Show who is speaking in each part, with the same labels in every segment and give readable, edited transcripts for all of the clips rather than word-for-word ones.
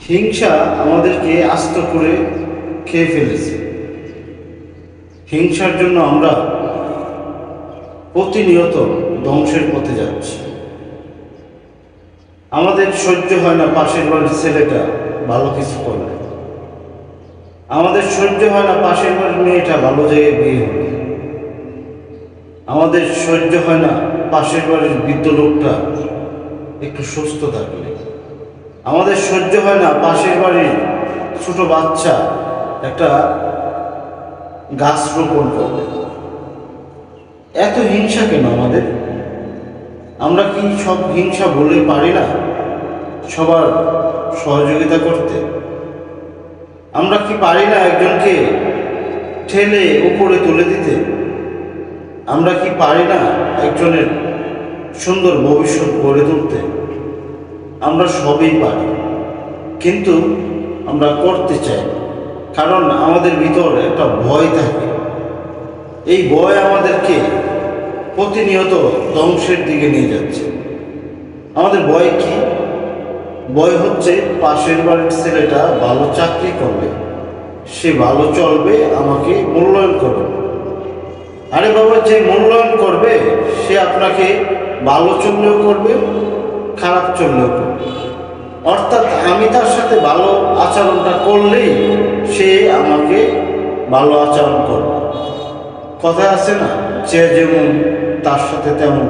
Speaker 1: হিংসা আমাদেরকে আস্ত করে খেয়ে ফেলেছে। হিংসার জন্য আমরা প্রতিনিয়ত ধ্বংসের পথে যাচ্ছি। আমাদের সহ্য হয় না পাশের বাড়ির ছেলেটা ভালো কিছু করলে, আমাদের সহ্য হয় না পাশের বাড়ির মেয়েটা ভালো জায়গায় বিয়ে হলে, আমাদের সহ্য হয় না পাশের বাড়ির বৃদ্ধ লোকটা একটু সুস্থ থাকলে, আমাদের সহ্য হয় না পাশের বাড়ির ছোট বাচ্চা একটা গাছ রোপণ করবে। এত হিংসা কেন আমাদের? আমরা কি সব হিংসা বলে পারি না সবার সহযোগিতা করতে? আমরা কি পারি না একজনকে ঠেলে উপরে তুলে দিতে? আমরা কি পারি না একজনের সুন্দর ভবিষ্যৎ গড়ে তুলতে? আমরা সবই পারি, কিন্তু আমরা করতে চাই না, কারণ আমাদের ভিতর একটা ভয় থাকে। এই ভয় আমাদেরকে প্রতিনিয়ত ধ্বংসের দিকে নিয়ে যাচ্ছে। আমাদের ভয় কি? ভয় হচ্ছে পাশের বাড়ির ছেলেটা ভালো চাকরি করবে, সে ভালো চলবে, আমাকে মূল্যায়ন করবে। আরে বাবা, যে মূল্যায়ন করবে সে আপনাকে ভালো চললেও করবে, খারাপ চললেও করবে। অর্থাৎ আমি তার সাথে ভালো আচরণটা করলেই সে আমাকে ভালো আচরণ করবে। কথা আছে না, যে যেমন তার সাথে তেমন।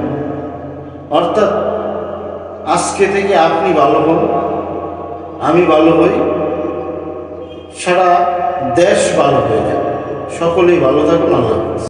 Speaker 1: অর্থাৎ আজকে থেকে আপনি ভালো হন, আমি ভালো হই, সারা দেশ ভালো হয়ে যাবে। সকলেই ভালো থাকুন। আল্লাহ হাফেজ।